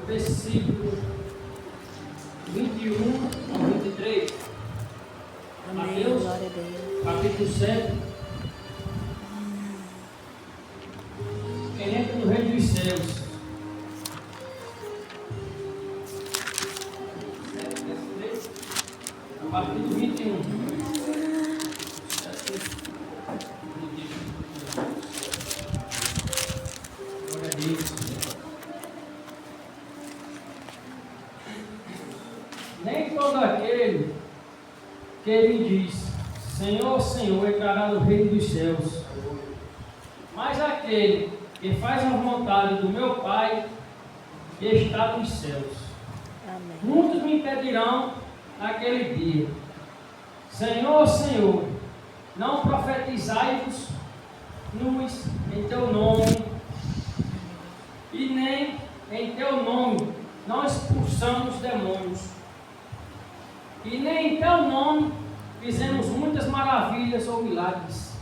versículo 21 ao 23. Amém. Mateus, Glória a Deus. capítulo 7. Quem entra no reino dos céus. A partir do 21. Glória a Deus. Nem todo aquele que ele diz, Senhor, Senhor, entrará no reino dos céus, mas aquele que faz a vontade do meu Pai que está nos céus. Amém. Muitos me impedirão naquele dia. Senhor, Senhor, não profetizai-vos nos em teu nome, e nem em teu nome não expulsamos demônios, e nem em teu nome fizemos muitas maravilhas ou milagres.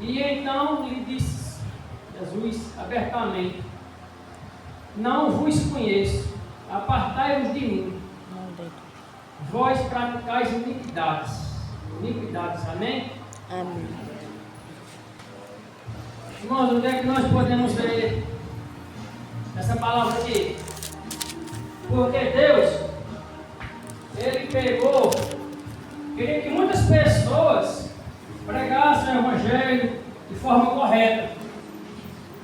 E então lhe disse Jesus abertamente: não vos conheço, apartai-vos de mim, vós praticais iniquidades. Amém? Amém. Irmãos, onde é que nós podemos ver essa palavra aqui? Porque Deus, Ele pegou, queria que muitas pessoas pregassem o Evangelho de forma correta.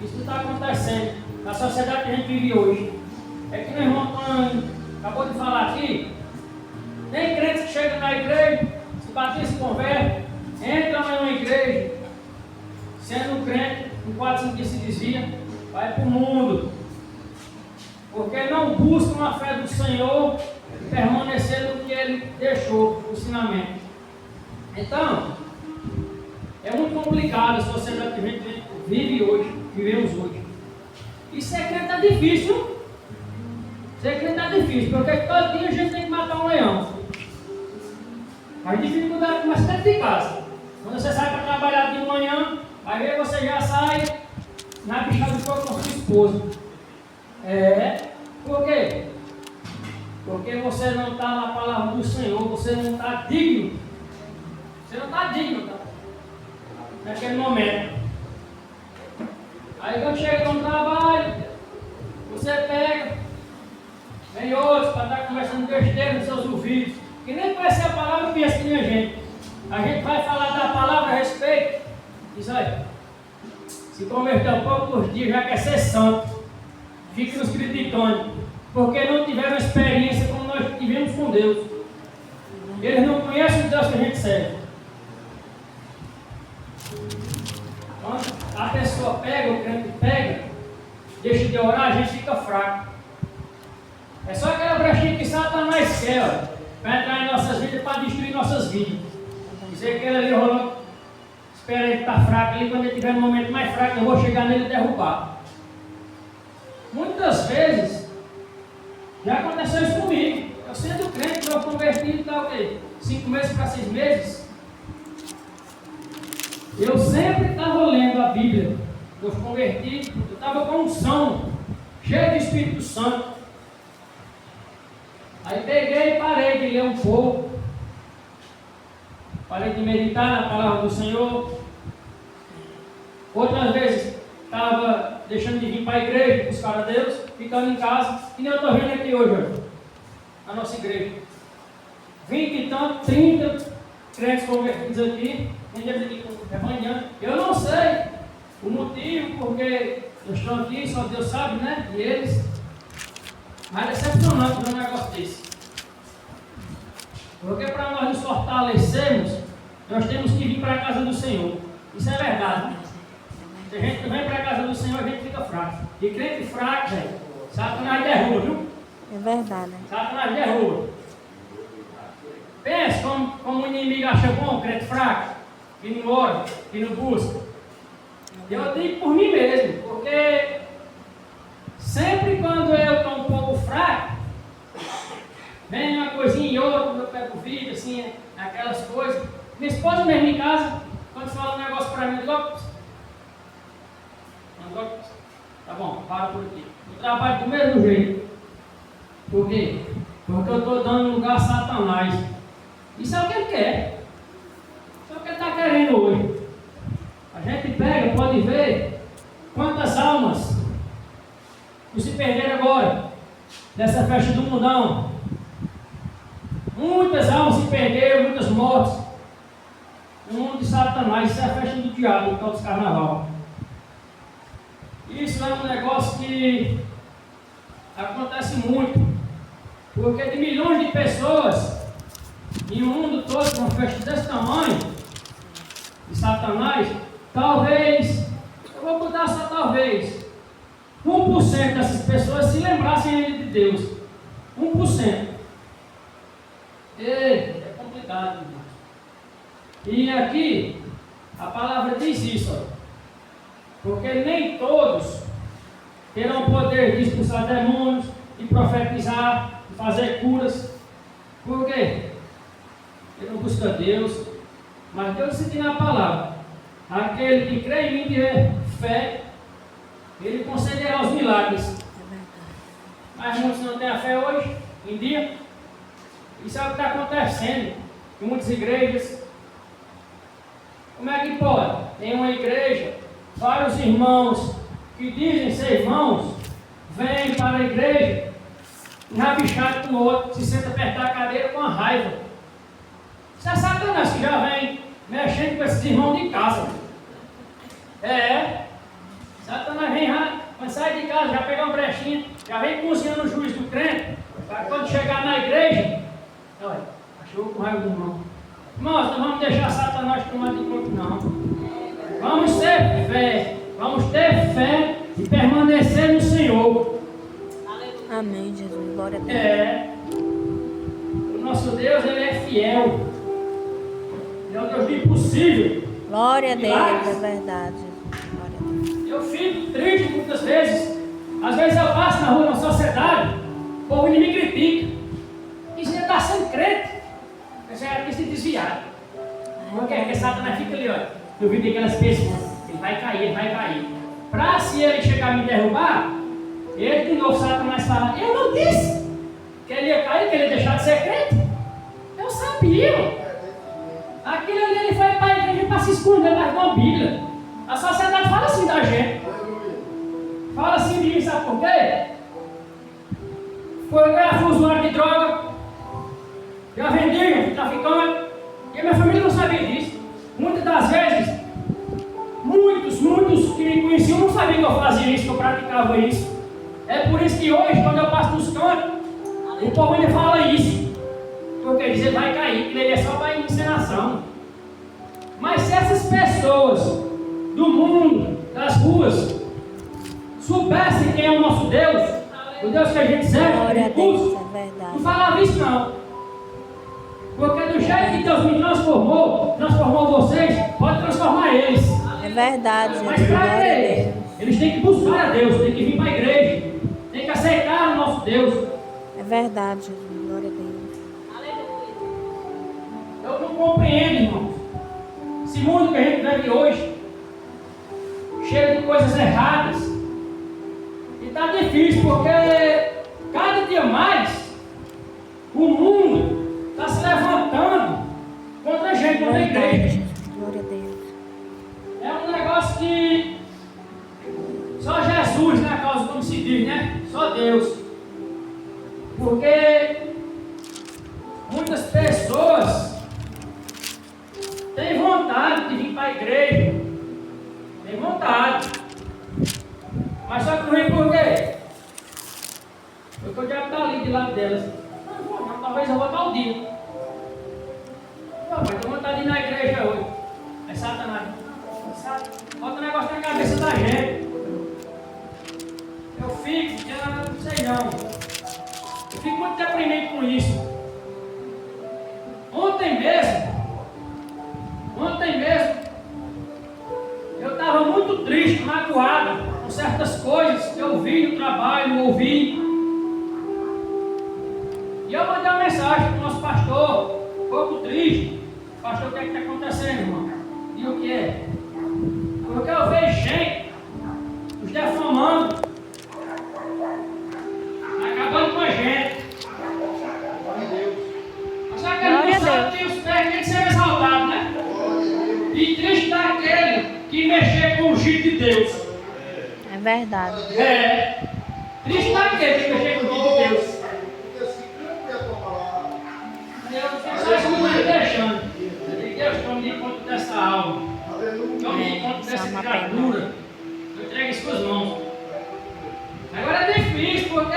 Isso está acontecendo na sociedade que a gente vive hoje. É que meu irmão Antônio acabou de falar aqui. Tem crentes que chegam na igreja, se batizam, se convertem, entram em uma igreja, sendo crente, em 4, 5 dias se desvia, vai para o mundo. Porque não buscam a fé do Senhor e permanecer no que Ele deixou, o ensinamento. Então, é muito complicado a sociedade que a gente vive hoje, vivemos hoje. E ser crente é difícil. Ser crente é difícil, porque todo dia a gente tem que matar um leão. A dificuldade começa dentro de casa. Quando você sai para trabalhar de manhã, aí ver você já sai na bichada de fogo com sua esposa. Por quê? Porque você não está na palavra do Senhor, você não está digno. Você não está digno, tá? Naquele momento. Aí quando chega no trabalho, você pega, vem outros para estar conversando besteira nos seus ouvidos, que nem conhece a palavra e pensa que nem a gente. A gente vai falar da palavra a respeito, diz aí, se converter um pouco por dia, já quer ser santo, fica nos criticando, porque não tiveram experiência como nós tivemos com Deus. Eles não conhecem o Deus que a gente serve. Quando a pessoa pega, o crente pega, deixa de orar, a gente fica fraco. É só aquela brechinha que Satanás quer, para entrar em nossas vidas, para destruir nossas vidas. Dizer que ele ali rolou, espera ele estar fraco ali, quando ele tiver no momento mais fraco, eu vou chegar nele e derrubar. Muitas vezes, já aconteceu isso comigo. Eu sendo crente, eu convertido, está o quê? 5 meses para 6 meses. Eu sempre estava lendo a Bíblia. Eu converti, eu estava com unção, cheio de Espírito Santo. Aí peguei e parei de ler um pouco. Parei de meditar na palavra do Senhor. Outras vezes estava deixando de vir para a igreja, buscar a Deus, ficando em casa. E nem eu estou vendo aqui hoje, na nossa igreja. 20 e tanto, 30 crentes convertidos aqui. Tem aqui rebanhando. Eu não sei o motivo, porque eu estou aqui, só Deus sabe, né? E eles. Mas é decepcionante ver um negócio desse. Porque para nós nos fortalecermos, nós temos que vir para a casa do Senhor. Isso é verdade. Se a gente não vem para a casa do Senhor, a gente fica fraco. E crente fraco, velho, Satanás derruba, viu? É verdade. Satanás derruba. Pensa como o inimigo acha bom o crente fraco, que não ora, que não busca. Eu digo por mim mesmo, porque sempre quando eu estou um pouco fraco, vem uma coisinha e outra, quando eu pego o vídeo, assim, aquelas coisas. Minha esposa mesmo em casa, quando fala um negócio para mim, eu digo, tá bom, para por aqui. Eu trabalho do mesmo jeito. Por quê? Porque eu estou dando lugar a Satanás. Isso é o que ele quer. Isso é o que ele está querendo hoje. A gente pega, pode ver quantas almas que se perderam agora nessa festa do mundão. Muitas almas se perderam, muitas mortes. No mundo de Satanás, isso é a festa do diabo, o tal dos carnaval. Isso é um negócio que acontece muito, porque de milhões de pessoas em um mundo todo, uma festa desse tamanho, de Satanás, talvez, eu vou botar só talvez, 1% dessas pessoas se lembrassem ainda de Deus. 1%. É complicado, irmão. E aqui, a palavra diz isso, ó, porque nem todos terão poder de expulsar demônios, de profetizar, de fazer curas. Por quê? Ele não busca Deus, mas Deus disse na palavra: aquele que crê em mim e tiver fé, ele concederá os milagres. Mas muitos não têm a fé hoje, em dia. Isso é o que está acontecendo em muitas igrejas. Como é que pode? Em uma igreja, vários irmãos que dizem ser irmãos, vêm para a igreja, enrabichado com o outro, se senta perto da cadeira com a raiva. Isso é Satanás que já vem mexendo com esses irmãos de casa. Satanás vem, quando sai de casa, já pega uma brechinha, já vem cozinhando o juiz do crente, para quando chegar na igreja, olha, achou com raiva do irmão. Irmãos, não vamos deixar Satanás tomar de conta, não. Vamos ter fé e permanecer no Senhor. Amém, Jesus. Glória a Deus. O nosso Deus, Ele é fiel. Ele é o Deus do impossível. Glória a Deus, Milagres. é verdade, Jesus. Glória a Deus. Eu fico triste muitas vezes. Às vezes eu passo na rua, na sociedade, o povo me critica. E você está sendo crente. Você já tem se desviado. Por quê? Porque Satanás fica ali, olha. Eu vi daquelas pessoas. Ele vai cair, ele vai cair. Para se ele chegar a me derrubar, ele de novo, Satanás fala: eu não disse que ele ia cair, que ele ia deixar de ser crente. Eu sabia. Aquilo ali ele foi para a igreja para se esconder atrás de uma Bíblia. A sociedade fala assim da gente. Fala assim de mim, sabe por quê? Porque eu fui usuário de droga, já vendi, traficante, e a minha família não sabia disso. Muitas das vezes, muitos que me conheciam não sabiam que eu fazia isso, que eu praticava isso. É por isso que hoje, quando eu passo nos cantos, o povo ainda fala isso. Porque diz, ele vai cair, que ele é só para encenação. Mas se essas pessoas do mundo, das ruas, soubessem quem é o nosso Deus, o Deus que a gente serve, Glória a que Deus, não é verdade. falava isso não. Porque do jeito que Deus me transformou vocês, pode transformar eles. É verdade, Jesus. Mas para Glória a eles, Deus. eles têm que buscar a Deus, têm que vir para a igreja, têm que aceitar o nosso Deus. É verdade, Jesus. Glória a Deus. Eu não compreendo, irmãos. Esse mundo que a gente vive hoje, cheio de coisas erradas. E está difícil, porque cada dia mais o mundo está se levantando contra a gente, contra a Verdade, igreja. Jesus. Glória a Deus. É um negócio que só Jesus, né, causa, como se diz, né? Só Deus. Porque muitas pessoas têm vontade de vir para a igreja. Tem vontade. Mas só que não vem por quê? Porque o diabo está ali de lado delas. Não, talvez eu vou tal dia. Não, mas tenho vontade de ir na igreja hoje. É Satanás. Bota um negócio na cabeça da gente. Eu fico, eu não sei não. Eu fico muito deprimido com isso. Ontem mesmo, eu estava muito triste, magoado com certas coisas que eu vi no trabalho, ouvi. E eu mandei uma mensagem para o nosso pastor, um pouco triste. Pastor, o que é que está acontecendo, irmão? E o que é? Porque eu vejo gente nos defamando, ungido de Deus. É verdade. É. Triste não é aquele que mexer com o ungido de Deus. Eu só isso não é deixando. E Deus tome de conta dessa alma. Tome de conta Isso é dessa uma criatura. Eu entrego em suas mãos. Agora é difícil, porque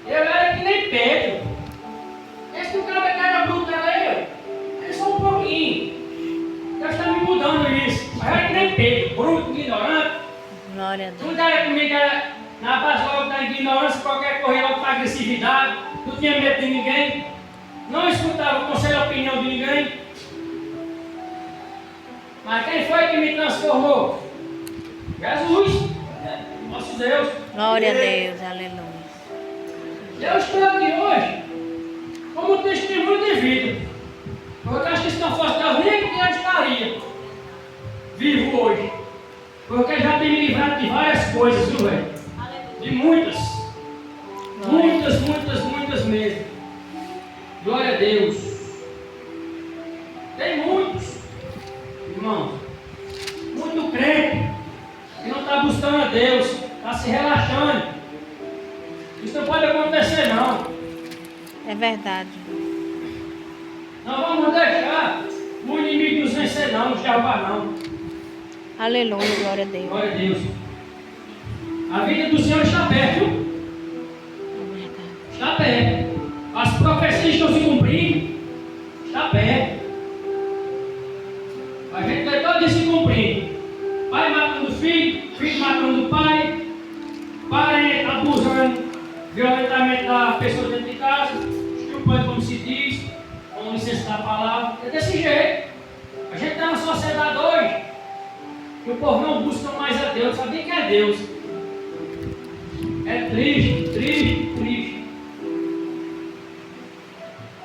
eu era que nem Pedro. Esse do cara que era bruto era eu. É só um pouquinho. Deus está me mudando isso. Mas eu era que nem Pedro, bruto, ignorante. Glória a Deus. Tudo era comigo, era na base logo da ignorância, qualquer correr logo para agressividade. Não tinha medo de ninguém. Não escutava o conselho e a opinião de ninguém. Mas quem foi que me transformou? Jesus, nosso Deus. Glória a Deus. Aleluia. Eu estou aqui hoje como testemunho de vida. Porque eu acho que se não fosse Deus, nem que eu estaria vivo hoje. Porque já tem me livrado de várias coisas, viu, velho? De muitas. Muitas mesmo. Glória a Deus. Tem muitos, irmãos, muito crente que não está buscando a Deus, está se relaxando. Isso não pode acontecer, não. É verdade. Não vamos deixar o inimigo nos vencer, não, nos derrubar, não. Aleluia. Glória a Deus. Glória a Deus. A vida do Senhor está perto, viu? É verdade. Está perto. As profecias estão se cumprindo. Está perto. A gente vê todo isso se cumprindo. Pai matando filho, filho matando pai, pai abusando violentamente da pessoa dentro de casa, estrupando, como se diz, com licença da palavra. É desse jeito. A gente está na sociedade hoje que o povo não busca mais a Deus, sabe nem quem é Deus. É triste.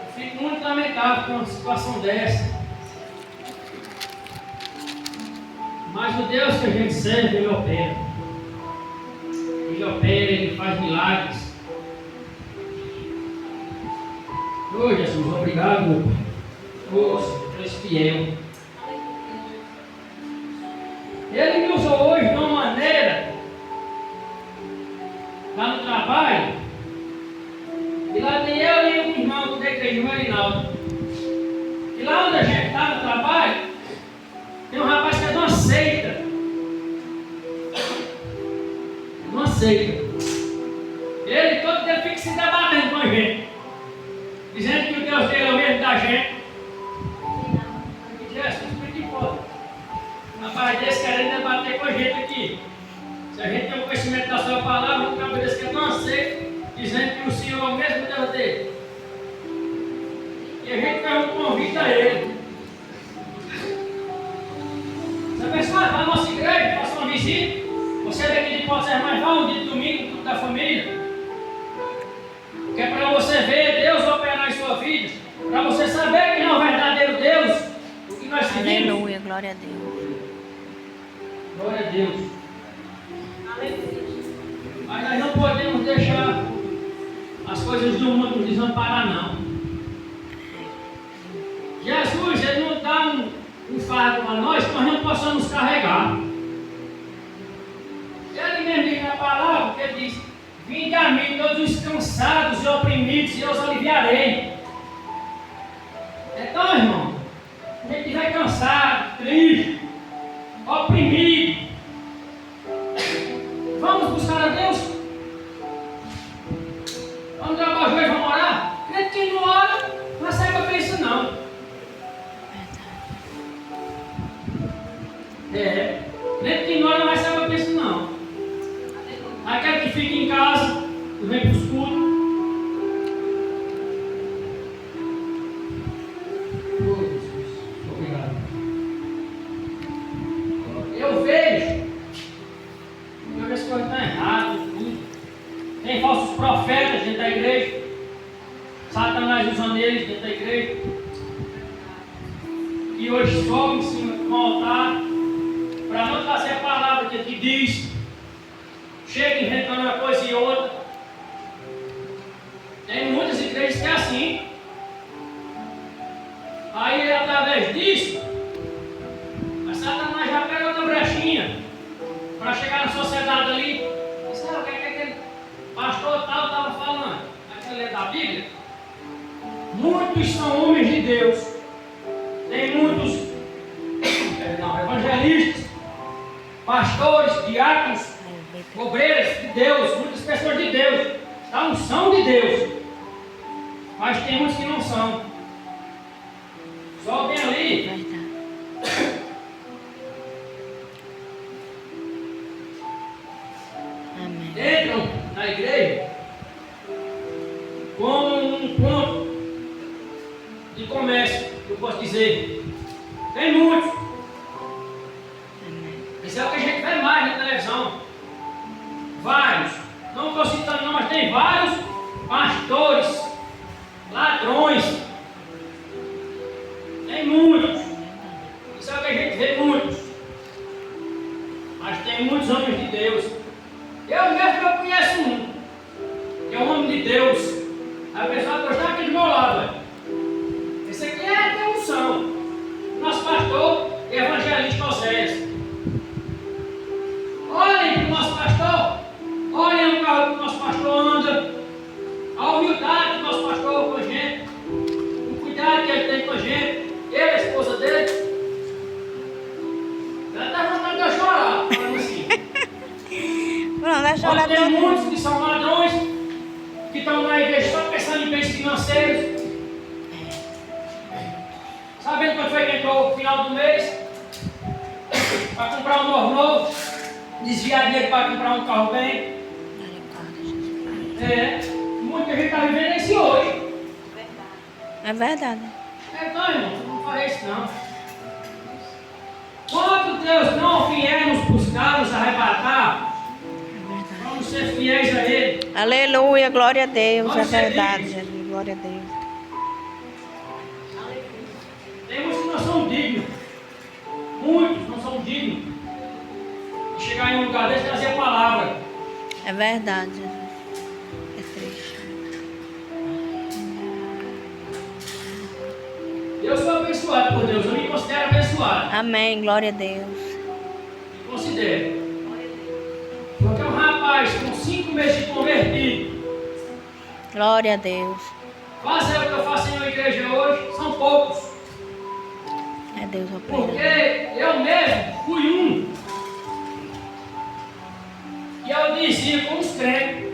Eu fico muito lamentável com uma situação dessa. Mas o Deus que a gente serve, Ele opera. Ele opera, Ele faz milagres. Ô Jesus, obrigado, meu Pai. Ô Senhor, tu és fiel. Ele me usou hoje de uma maneira, lá no trabalho, e lá tem eu e um irmão da igreja, o Reinaldo. E lá onde a gente está no trabalho, tem um rapaz que é de uma seita. De uma seita. Ele todo dia fica se debatendo com a gente, dizendo que o Deus dele é o mesmo da gente. Jesus, como é que pode? Rapaz desse querendo debater com a gente aqui. Se a gente tem o conhecimento da sua palavra, um rapaz desse que é tão seita, dizendo que o Senhor é o mesmo Deus dele. E a gente faz um convite a ele. Você pensa, vai na nossa igreja, faça uma visita. Você daqui de Porto mais vá um dia de domingo, culto da família. Que é para você ver Deus operar em sua vida. Para você saber que é o verdadeiro Deus. O que nós seguimos. Aleluia. Glória a Deus. Glória a Deus. Mas nós não podemos deixar as coisas do mundo nos desamparar, não. Jesus, Ele não dá um fardo para nós que nós não possamos carregar. Ele mesmo diz na palavra, que Ele diz: vinde a mim todos os cansados e oprimidos, e eu os aliviarei. Então, irmão, a gente estiver cansado, triste, oprimido, vamos buscar a Deus. Vamos gravar o joelho, vamos orar. Crente que não ora, não recebe a bênção, não. Crente que não ora, não recebe a bênção, não. Aquele que fica em casa, que vem para os cultos. Oh, Jesus, obrigado. Eu vejo que as coisas estão erradas, tudo. Tem falsos profetas dentro da igreja. Satanás usando eles dentro da igreja. E hoje sobe em cima do altar para não trazer a palavra que diz. Chega inventando uma coisa e outra. Tem muitas igrejas que é assim. Aí através disso, a Satanás já pega outra brechinha Bíblia, muitos são homens de Deus. Tem muitos evangelistas, pastores, diáconos, obreiras de Deus, muitas pessoas de Deus, da unção de Deus. Mas tem muitos que não são. Só bem ali. Verdade. Amém. Entram na igreja como um ponto de comércio, eu posso dizer. Tem muitos. Amém. Isso é o que a gente vê mais na televisão. Vários. Não estou citando não, mas tem vários pastores, ladrões. Tem muitos. Isso é o que a gente vê muitos. Mas tem muitos homens de Deus. Eu mesmo conheço um, que é um homem de Deus. A pessoa está aqui do meu lado. Velho. Esse aqui é a unção. Nosso pastor e evangelista Oséias. Olhem para o nosso pastor. Olhem o carro que o nosso pastor anda. A humildade que o nosso pastor com a gente. O cuidado que ele tem com a gente. Ele, a esposa dele. Ela está vontade de eu chorar. Falando assim. Não, vai chorar Tem todo muitos mundo. que são ladrões, que estão na igreja só pensando em bens financeiros. Sabendo quando foi que entrou o final do mês? Para comprar um novo novo, desviar dinheiro para comprar um carro bem. Muita gente está vivendo esse hoje. É verdade. Então, irmão, não farei isso não. Quando Deus não vier nos buscar, nos arrebatar, vamos ser fiéis a Ele. Aleluia, glória a Deus. É Vamos ser verdade, dignos. Jesus. Glória a Deus. Tem muitos que não são dignos. Muitos não são dignos de chegar em um lugar desse e trazer a palavra. É verdade, Jesus. É triste. Eu sou abençoado por Deus, eu me considero abençoado. Amém, glória a Deus. Me considero. Porque um rapaz com 5 meses de convertido, Glória a Deus. fazer o que eu faço em uma igreja hoje, são poucos. É Deus Porque operando. eu mesmo fui um. E eu dizia com os crentes,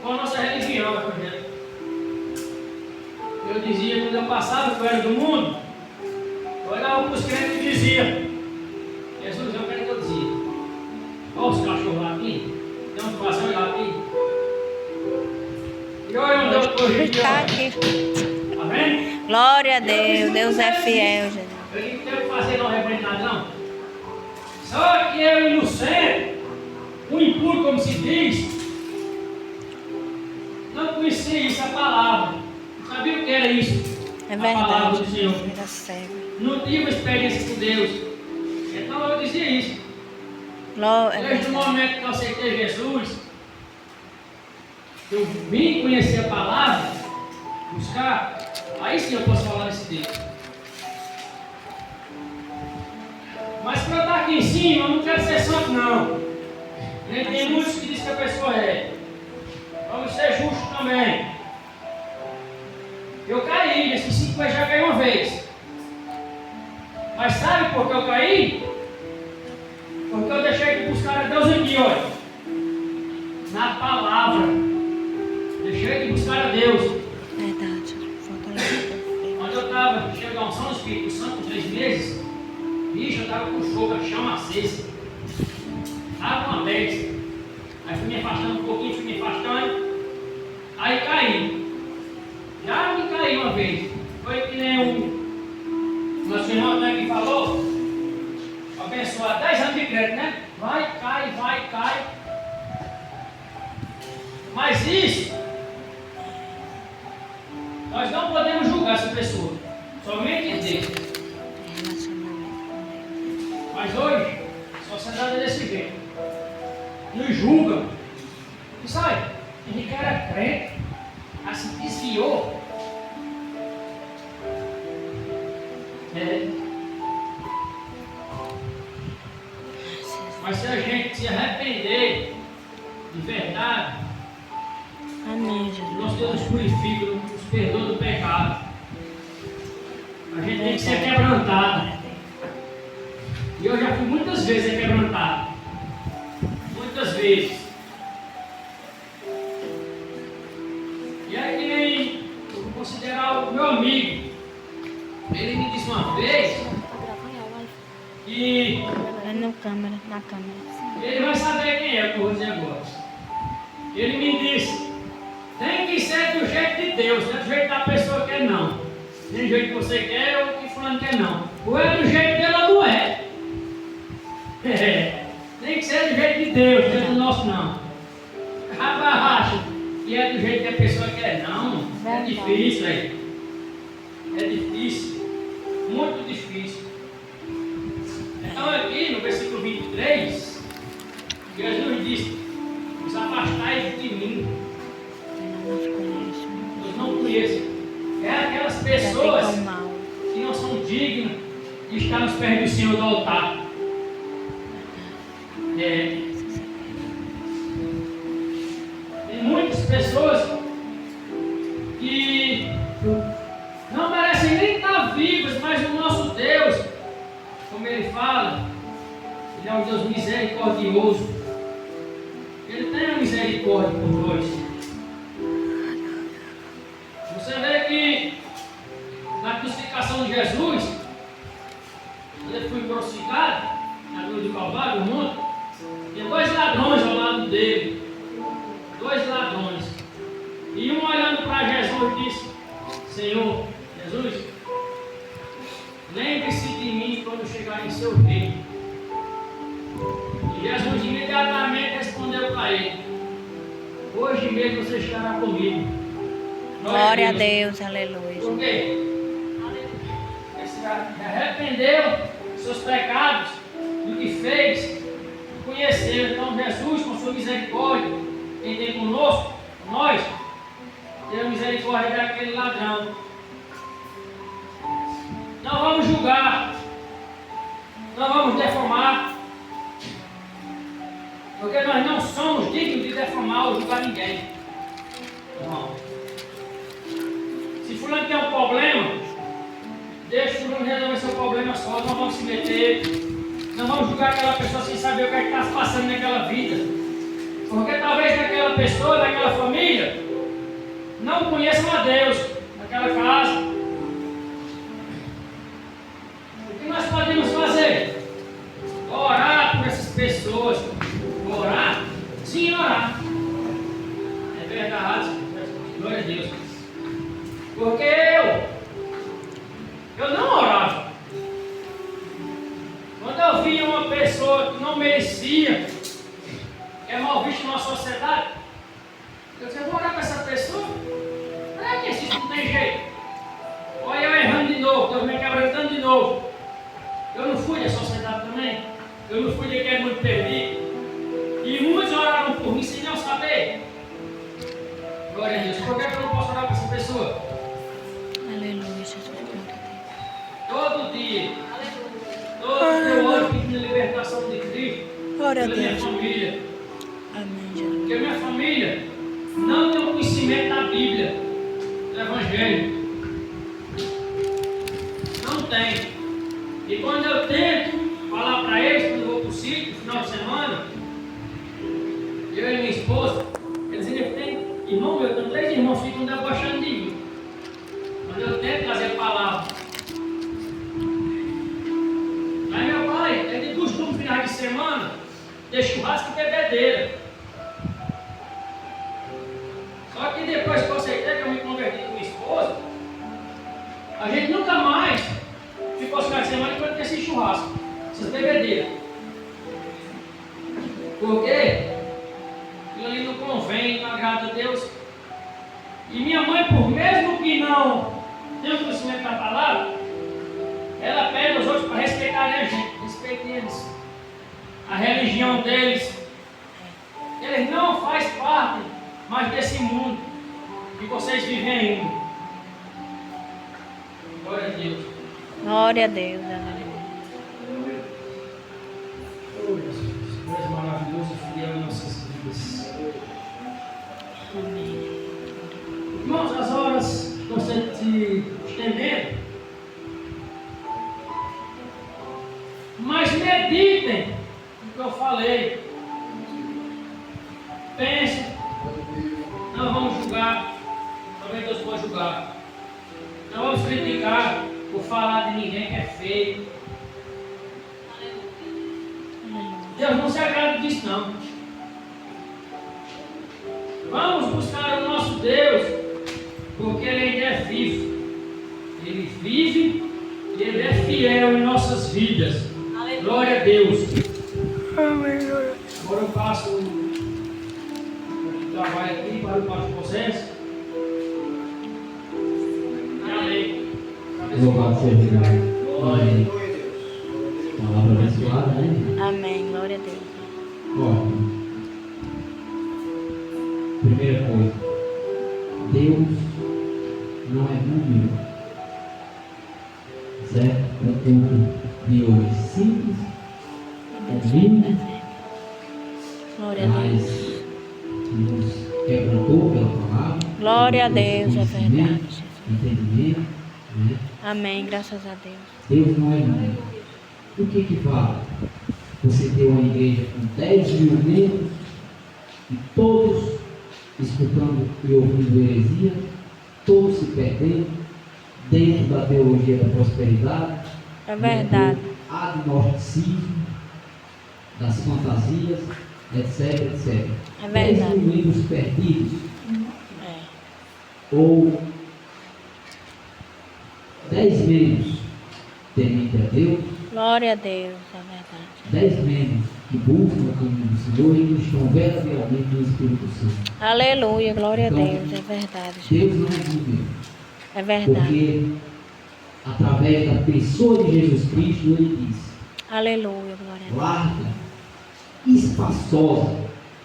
com a nossa religião, por exemplo. Eu dizia, quando eu passava por era do mundo, eu olhava para os crentes e dizia, Jesus, eu quero que eu dizia. Olha os cachorros lá aqui, tem um passeio lá aqui. E olha onde eu estou hoje em dia. Está aqui. Tá vendo? Glória a Deus. Deus é fiel, Jesus. Eu não tenho que fazer não repreendar não. Só que eu inocente, o impuro como se diz, não conhecia isso, a palavra. Não sabia o que era isso. É A palavra verdade. do Senhor. Era cego. Não tive uma experiência com Deus. Então eu dizia isso. Glória. Desde o momento que eu aceitei Jesus, eu vim conhecer a palavra, buscar, aí sim eu posso falar desse Deus. Mas para eu estar aqui em cima, eu não quero ser santo não. Nem tem muitos que dizem que a pessoa é. Vamos ser justos também. Eu caí, nesses 5 meses já caí uma vez. Mas sabe por que eu caí? Porque eu deixei de buscar a Deus aqui, olha. Na palavra. Deixei de buscar a Deus. Verdade. Fortaleza. Quando eu estava cheio da unção do Espírito Santo com 3 meses, bicho, eu estava com fogo, chama acesa. Estava uma vez. Aí fui me afastando um pouquinho, fui me afastando. Aí caí. Já me caí uma vez. Foi que nem o nosso irmão também que falou. Abençoar 10 anos de crédito, né? Vai, cai. Mas isso, nós não podemos julgar essa pessoa. Somente Deus. Relacionamento com Deus. Mas hoje, a sociedade é desse jeito. Nos julgam. E sabe, ele que era crente, assim desviou. Mas se a gente se arrepender de verdade, Amém, Jesus. Nosso Deus nos purifica, nos perdoa do pecado. A gente tem que ser quebrantado. E eu já fui muitas vezes quebrantado. Muitas vezes. E aí que nem eu vou considerar o meu amigo. Ele me disse uma vez que Na câmera. ele vai saber quem é o que eu vou dizer agora. Ele me disse, tem que ser do jeito de Deus, não é do jeito da pessoa que quer não. Nem do jeito que você quer ou que fulano quer não. Ou é do jeito dele ou não é. Tem que ser do jeito de Deus, não é do nosso não. Rabarracha, e é do jeito que a pessoa quer não. É difícil aí. É difícil. Muito difícil. Então aqui no versículo 23, Jesus disse, os afastais de mim. Os não conhecem. É aquelas pessoas que não são dignas de estar nos pés do Senhor do altar. Tem muitas pessoas que não merecem nem estar vivas, mas o nosso Deus, como ele fala, ele é um Deus misericordioso. Ele tem a misericórdia por nós. Você vê que na crucificação de Jesus, quando ele foi crucificado, na cruz do Calvário, no monte, tinha 2 ladrões ao lado dele. 2 ladrões. E um olhando para Jesus disse, Senhor, Jesus, lembre-se de mim quando chegar em seu reino. E Jesus imediatamente respondeu para ele, hoje mesmo você estará comigo. Glória a Deus, aleluia. Por quê? Ele se arrependeu dos seus pecados, do que fez, conheceu. Então Jesus, com sua misericórdia, quem tem conosco, nós, tem a misericórdia daquele ladrão. Não vamos julgar, não vamos defamar, porque nós não somos dignos de defamar ou julgar ninguém. Não. Se fulano tem um problema, deixa o fulano resolver seu problema só, não vamos se meter, não vamos julgar aquela pessoa sem saber o que está se passando naquela vida. Porque talvez naquela pessoa, naquela família, não conheçam a Deus, naquela casa. O que nós podemos fazer? Orar por essas pessoas. Orar? Sim, orar. É verdade. Glória a Deus. Porque eu não orava. Quando eu via uma pessoa que não merecia, que é mal vista na sociedade, eu disse, eu vou orar para essa pessoa? Para que isso não tem jeito? Olha eu errando de novo, Deus me quebrantando de novo. Eu não fui da sociedade também. Eu não fui de quem é muito perdido. E muitos oraram por mim sem não saber. Glória a Deus. Por que eu não posso orar para essa pessoa? Aleluia, Jesus. Todo dia. Todo dia eu oro pedindo a libertação de Cristo. Glória a Pela minha Deus. família. Amém, Jesus. Porque a minha família não tem o conhecimento da Bíblia, do Evangelho. Não tem. E quando eu tento falar para eles, quando eu vou para o sítio, no final de semana, eu e minha esposa, eles ainda têm irmão meu, tenho 3 irmãos que ficam debochando de mim. Quando eu tento trazer a palavra. Aí meu pai, ele de costume, final de semana, ter churrasco e bebedeira. Só que depois que eu aceitei, que eu me converti com minha esposa, a gente nunca mais ficou os finais de semana enquanto tinha esse churrasco, essas bebedeiras. Por quê? Aquilo ali não convém, não agrada a Deus. E minha mãe, por mesmo que não tenha o conhecimento da palavra, ela pede aos outros para respeitarem a gente. Respeitem eles. A religião deles. Eles não fazem parte mais desse mundo que vocês vivem ainda. Glória a Deus. Glória a Deus, aleluia. Oh, Jesus, Deus maravilhoso e fiel em nossas vidas. Amém. Pense. Não vamos julgar. Também Deus pode julgar. Não vamos criticar por falar de ninguém que é feio. Deus não se agrada disso, não. Vamos buscar o nosso Deus, porque Ele ainda é vivo. Ele vive e Ele é fiel em nossas vidas. Glória a Deus. Agora eu passo o trabalho aqui para o pastor José. Amém. Louvado seja Deus. Glória. Palavra abençoada, né? Amém. Glória a Deus. Olha, primeira coisa, Deus não é número, certo? Um culto de hoje simples, humilde, Glória a mas Deus. nos quebrantou pela palavra. Glória a nos Deus, é conhecimento, verdade, Jesus. entendimento, né? Amém. Graças a Deus. Deus não é número. O que vale você ter uma igreja com 10 mil membros e todos escutando e ouvindo heresia, todos se perdendo dentro da teologia da prosperidade, É verdade. do agnosticismo, das fantasias, etc, etc. É 10 verdade. mil membros perdidos É. ou 10 membros temente a Deus, Glória a Deus. É verdade. 10 membros que buscam o caminho do Senhor e que estão verdadeiramente no Espírito Santo. Aleluia. Glória a Então, Deus. É verdade. Jesus. Deus não é número, É verdade. porque através da pessoa de Jesus Cristo Ele diz: Aleluia. Glória a Deus. larga, espaçosa.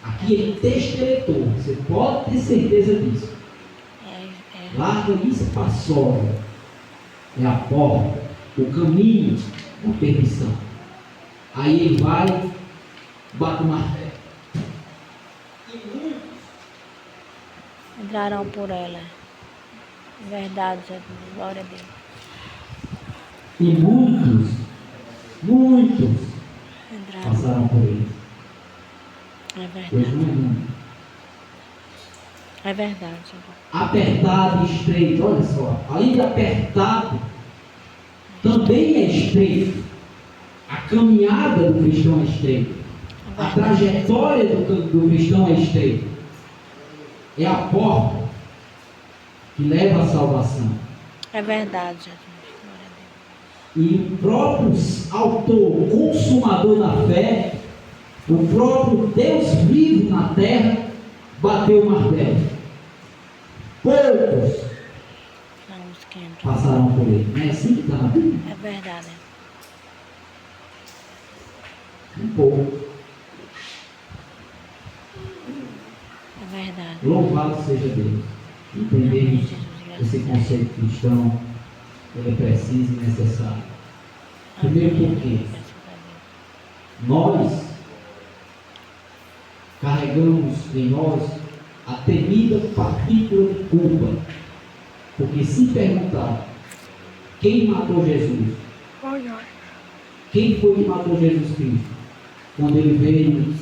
Aqui Ele texteletou, você pode ter certeza disso. É. Larga e espaçosa é a porta, o caminho da perdição. Aí ele vai, bate o martelo. E muitos Entrarão por ela. É verdade, Jesus. Glória a Deus. E muitos Entrarão. passaram por ele. É Pois verdade. não é número. É verdade, Jesus. Apertado e estreito, olha só. Além de apertado, também é estreito. A caminhada do cristão é estreita. A trajetória do cristão é estreita. É a porta que leva à salvação. É verdade, Jesus. Glória a Deus. E o próprio autor, consumador da fé, o próprio Deus vivo na terra, bateu o martelo. Poucos São os que entram. passarão por ele. Não é assim que está na Bíblia? É verdade. Um pouco. É verdade. Louvado seja Deus. Entendemos esse conceito cristão, ele é preciso e necessário. Primeiro porque nós carregamos em nós a temida partícula de culpa. Porque se perguntar quem matou Jesus, quem foi que matou Jesus Cristo? Quando ele veio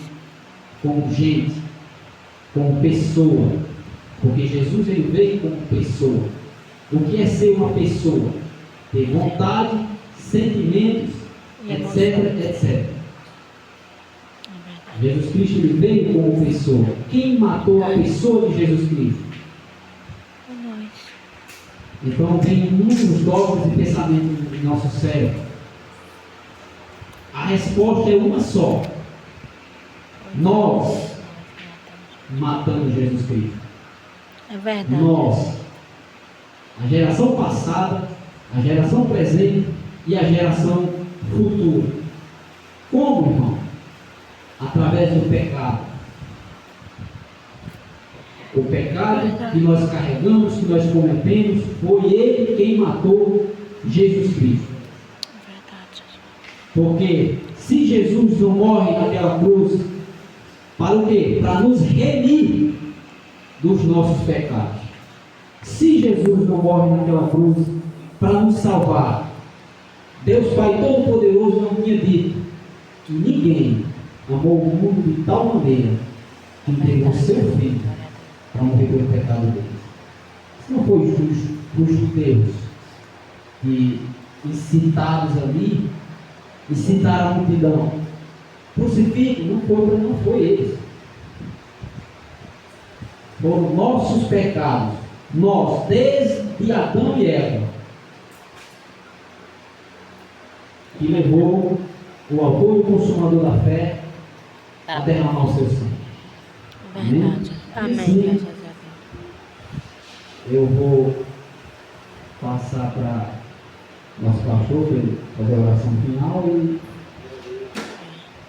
como gente, como pessoa. Porque Jesus ele veio como pessoa. O que é ser uma pessoa? Ter vontade, sentimentos, etc, etc. Jesus Cristo ele veio como pessoa. Quem matou a pessoa de Jesus Cristo? Então tem inúmeros dogmas e pensamentos no nosso cérebro. A resposta é uma só. Nós matamos Jesus Cristo. É verdade. Nós, a geração passada, a geração presente e a geração futura. Como, irmão? Através do pecado. O pecado que nós carregamos, que nós cometemos, foi Ele quem matou Jesus Cristo. É verdade, Jesus. Porque se Jesus não morre naquela cruz, para o quê? Para nos remir dos nossos pecados. Se Jesus não morre naquela cruz, para nos salvar, Deus Pai Todo-Poderoso não tinha dito que ninguém amou o mundo de tal maneira que entregou seu filho para morrer pelo pecado deles. Isso não foi justo para os judeus que, incitados ali, incitaram a multidão. Crucifique, não foi eles. Foram nossos pecados, nós, desde Adão e Eva, que levou o autor e o consumador da fé a derramar o seu sangue. Verdade. Amém. Sim. Graças a Deus. Eu vou passar para nosso pastor para ele fazer a oração final e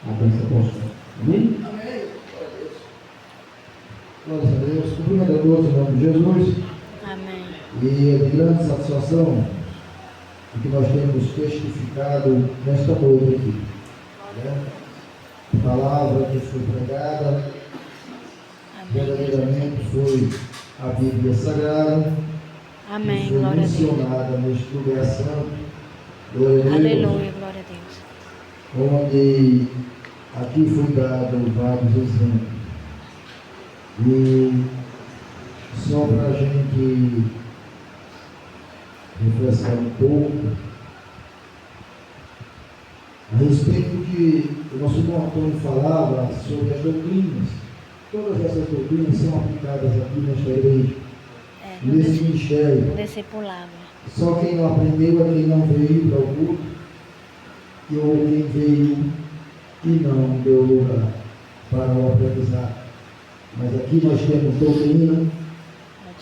a bênção apostólica. Amém? Amém. Glória a Deus. Cumprimento a todos em nome de Jesus. Amém. E é de grande satisfação o que nós temos testificado nesta noite aqui. Né? A palavra que foi pregada verdadeiramente foi a Bíblia Sagrada. Amém. Que foi Glória a Deus. mencionada neste lugar santo. Glória a Deus. Aleluia. Glória a Deus. Onde aqui foi dado vários exemplos. E só para a gente refrescar um pouco a respeito do que o nosso irmão Antônio falava sobre as doutrinas. Todas essas doutrinas são aplicadas aqui nesta igreja, nesse ministério. Discipulado. Só quem não aprendeu é quem não veio para o culto, ou quem veio e não deu lugar para o aprendizado. Mas aqui nós temos doutrina,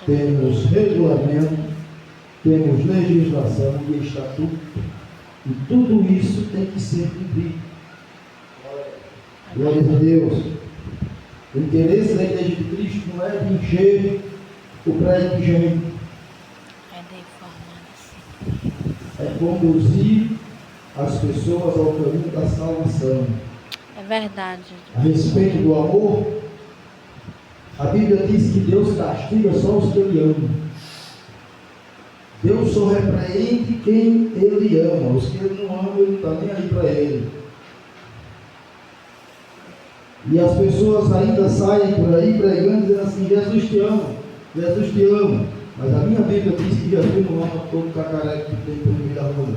temos regulamento, temos legislação e estatuto, e tudo isso tem que ser cumprido. Glória a Deus. O interesse da Igreja de Cristo não é de encher o prédio de gente, é conduzir as pessoas ao caminho da salvação. É verdade. A respeito do amor, a Bíblia diz que Deus castiga só os que Ele ama. Deus só repreende quem Ele ama. Os que Ele não ama, Ele não está nem aí para Ele. E as pessoas ainda saem por aí pregando, dizendo assim: Jesus te ama, Jesus te ama. Mas a minha Bíblia diz que Jesus não ama todo cacareco que tem por meio da rua.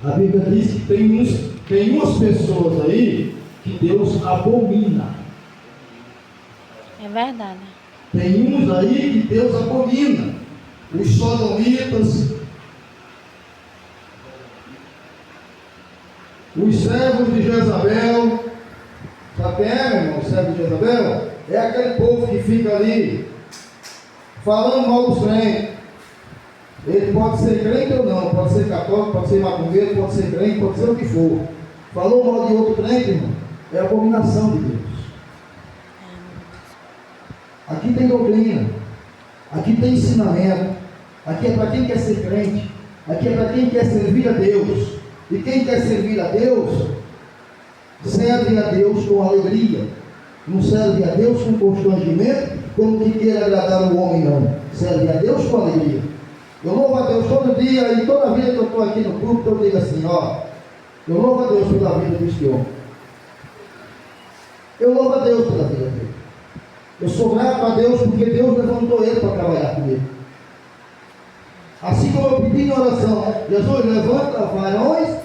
A Bíblia diz que tem umas pessoas aí que Deus abomina. É verdade. Tem uns aí que Deus abomina. Os sodomitas, os servos de Jezabel. Sabe quem é, meu irmão? O servo de Jezabel? É aquele povo que fica ali falando mal dos crentes. Ele pode ser crente ou não, pode ser católico, pode ser macumbeiro, pode ser crente, pode ser o que for. Falou mal de outro crente, irmão, é abominação de Deus. Aqui tem doutrina, aqui tem ensinamento, aqui é para quem quer ser crente, aqui é para quem quer servir a Deus. E quem quer servir a Deus, serve a Deus com alegria. Não serve a Deus com constrangimento, como que queira agradar o homem, não. Serve a Deus com alegria. Eu louvo a Deus todo dia e toda vida que eu estou aqui no culto, eu digo assim, ó, eu louvo a Deus pela vida deste homem. Eu louvo a Deus pela vida dele. Eu sou grato a Deus porque Deus levantou ele para trabalhar comigo. Assim como eu pedi em oração, Jesus levanta varões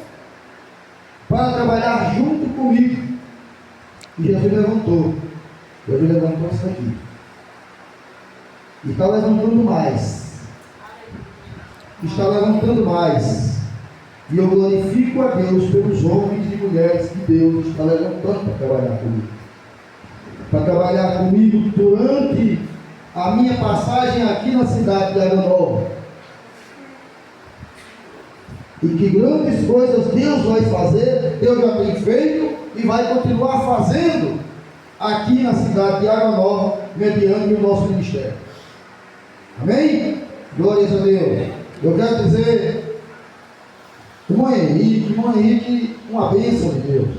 para trabalhar junto comigo. E Jesus levantou. Jesus levantou isso aqui. E está levantando mais. Está levantando mais. E eu glorifico a Deus pelos homens e mulheres que Deus está levantando para trabalhar comigo. Para trabalhar comigo durante a minha passagem aqui na cidade de Água Nova. E que grandes coisas Deus vai fazer, Deus já tem feito e vai continuar fazendo aqui na cidade de Água Nova, mediante o nosso ministério. Amém? Glórias a Deus. Eu quero dizer, irmão Henrique, uma bênção de Deus.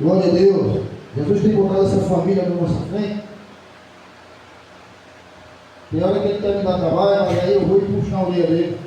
Glória a Deus. Jesus tem botado essa família na nossa frente. Tem hora que ele quer me dar trabalho, mas aí eu vou e puxo na orelha dele.